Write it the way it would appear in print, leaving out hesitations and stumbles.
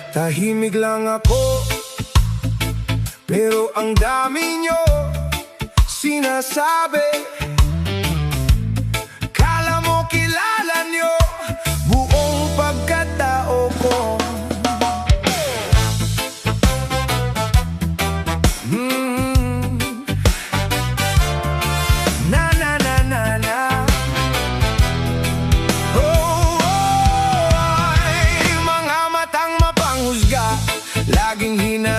Tahimik lang ako, pero ang dami nyo sinasabi. Kala mo kilala nyo buong pagkatao ko. Na na na na na. Mga matang mapanghusga, laging hina